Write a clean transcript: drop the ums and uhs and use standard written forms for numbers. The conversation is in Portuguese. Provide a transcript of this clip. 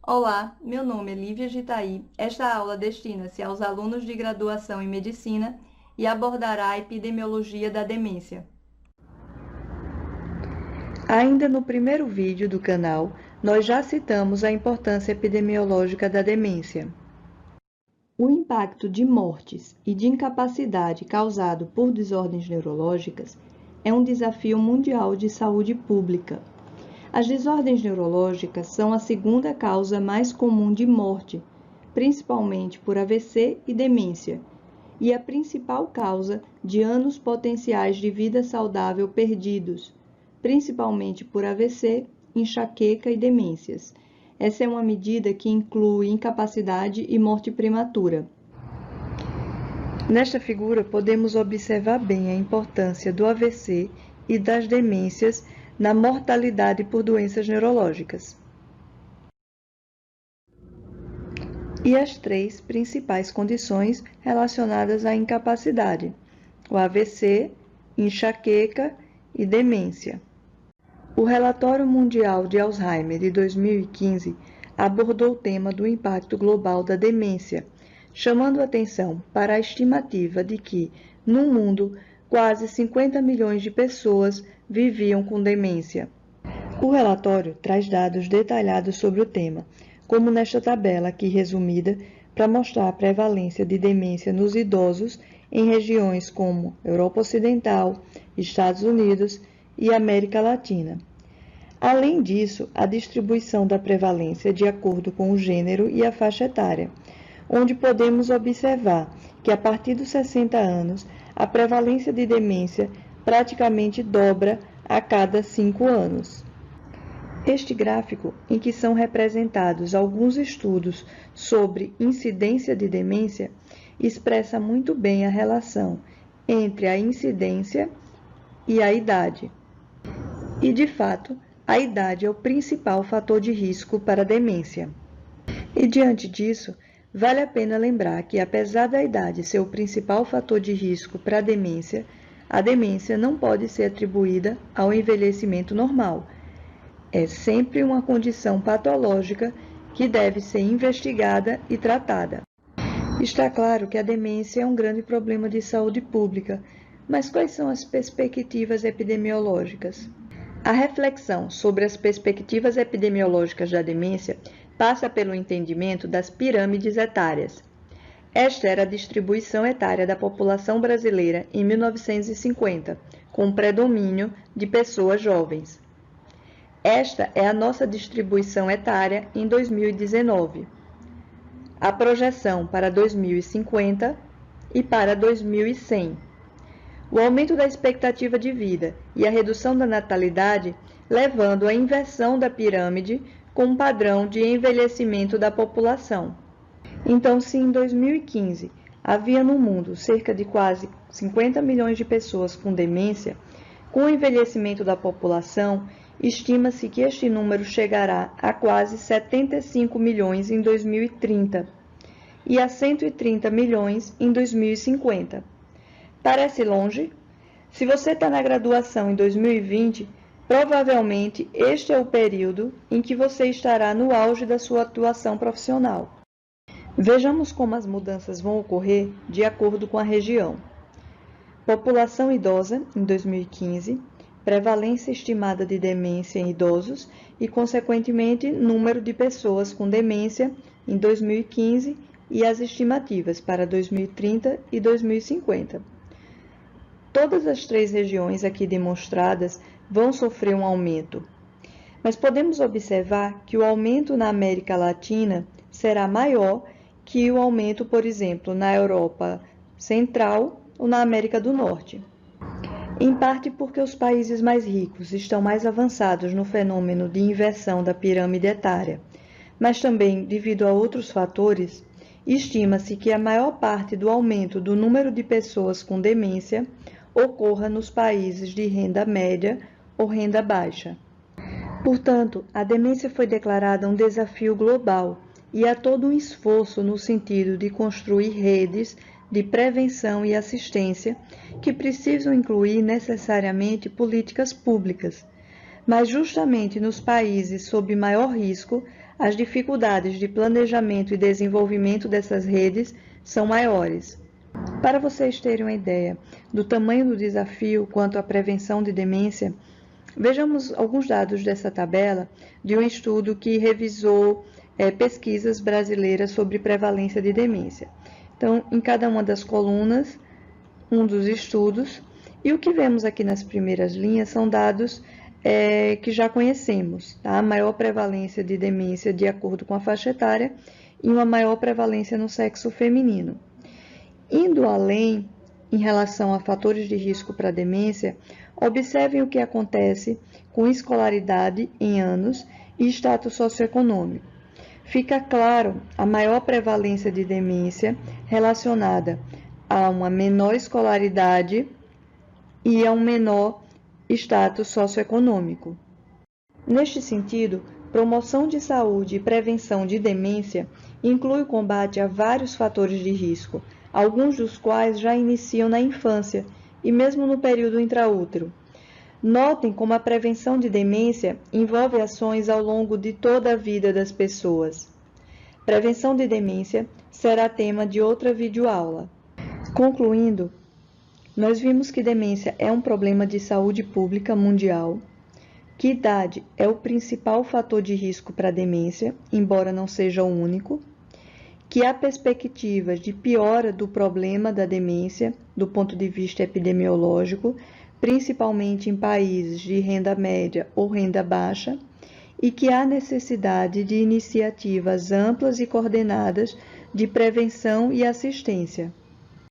Olá, meu nome é Lívia Gitaí. Esta aula destina-se aos alunos de graduação em Medicina e abordará a epidemiologia da demência. Ainda no primeiro vídeo do canal, nós já citamos a importância epidemiológica da demência. O impacto de mortes e de incapacidade causado por desordens neurológicas é um desafio mundial de saúde pública. As desordens neurológicas são a segunda causa mais comum de morte, principalmente por AVC e demência, e a principal causa de anos potenciais de vida saudável perdidos, principalmente por AVC, enxaqueca e demências. Essa é uma medida que inclui incapacidade e morte prematura. Nesta figura, podemos observar bem a importância do AVC e das demências na mortalidade por doenças neurológicas. E as três principais condições relacionadas à incapacidade: o AVC, enxaqueca e demência. O Relatório Mundial de Alzheimer de 2015 abordou o tema do impacto global da demência, chamando atenção para a estimativa de que, no mundo, quase 50 milhões de pessoas viviam com demência. O relatório traz dados detalhados sobre o tema, como nesta tabela aqui resumida, para mostrar a prevalência de demência nos idosos em regiões como Europa Ocidental, Estados Unidos e América Latina. Além disso, a distribuição da prevalência de acordo com o gênero e a faixa etária, onde podemos observar que a partir dos 60 anos, a prevalência de demência praticamente dobra a cada 5 anos. Este gráfico, em que são representados alguns estudos sobre incidência de demência, expressa muito bem a relação entre a incidência e a idade. E, de fato, a idade é o principal fator de risco para a demência. E, diante disso, vale a pena lembrar que, apesar da idade ser o principal fator de risco para a demência não pode ser atribuída ao envelhecimento normal. É sempre uma condição patológica que deve ser investigada e tratada. Está claro que a demência é um grande problema de saúde pública, mas quais são as perspectivas epidemiológicas? A reflexão sobre as perspectivas epidemiológicas da demência passa pelo entendimento das pirâmides etárias. Esta era a distribuição etária da população brasileira em 1950, com predomínio de pessoas jovens. Esta é a nossa distribuição etária em 2019. A projeção para 2050 e para 2100. O aumento da expectativa de vida e a redução da natalidade, levando à inversão da pirâmide com um padrão de envelhecimento da população. Então, se em 2015 havia no mundo cerca de quase 50 milhões de pessoas com demência, com o envelhecimento da população, estima-se que este número chegará a quase 75 milhões em 2030 e a 130 milhões em 2050. Parece longe? Se você está na graduação em 2020, provavelmente este é o período em que você estará no auge da sua atuação profissional. Vejamos como as mudanças vão ocorrer de acordo com a região. População idosa em 2015, prevalência estimada de demência em idosos e, consequentemente, número de pessoas com demência em 2015 e as estimativas para 2030 e 2050. Todas as três regiões aqui demonstradas vão sofrer um aumento, mas podemos observar que o aumento na América Latina será maior que o aumento, por exemplo, na Europa Central ou na América do Norte. Em parte porque os países mais ricos estão mais avançados no fenômeno de inversão da pirâmide etária, mas também devido a outros fatores, estima-se que a maior parte do aumento do número de pessoas com demência ocorra nos países de renda média ou renda baixa. Portanto, a demência foi declarada um desafio global e há todo um esforço no sentido de construir redes de prevenção e assistência que precisam incluir necessariamente políticas públicas. Mas justamente nos países sob maior risco, as dificuldades de planejamento e desenvolvimento dessas redes são maiores. Para vocês terem uma ideia do tamanho do desafio quanto à prevenção de demência, vejamos alguns dados dessa tabela de um estudo que revisou pesquisas brasileiras sobre prevalência de demência. Então, em cada uma das colunas, um dos estudos, e o que vemos aqui nas primeiras linhas são dados que já conhecemos, tá? A maior prevalência de demência de acordo com a faixa etária e uma maior prevalência no sexo feminino. Indo além, em relação a fatores de risco para a demência, observem o que acontece com escolaridade em anos e status socioeconômico. Fica claro a maior prevalência de demência relacionada a uma menor escolaridade e a um menor status socioeconômico. Neste sentido, promoção de saúde e prevenção de demência inclui o combate a vários fatores de risco, alguns dos quais já iniciam na infância e mesmo no período intraútero. Notem como a prevenção de demência envolve ações ao longo de toda a vida das pessoas. Prevenção de demência será tema de outra videoaula. Concluindo, nós vimos que demência é um problema de saúde pública mundial, que idade é o principal fator de risco para a demência, embora não seja o único, que há perspectivas de piora do problema da demência do ponto de vista epidemiológico, principalmente em países de renda média ou renda baixa, e que há necessidade de iniciativas amplas e coordenadas de prevenção e assistência.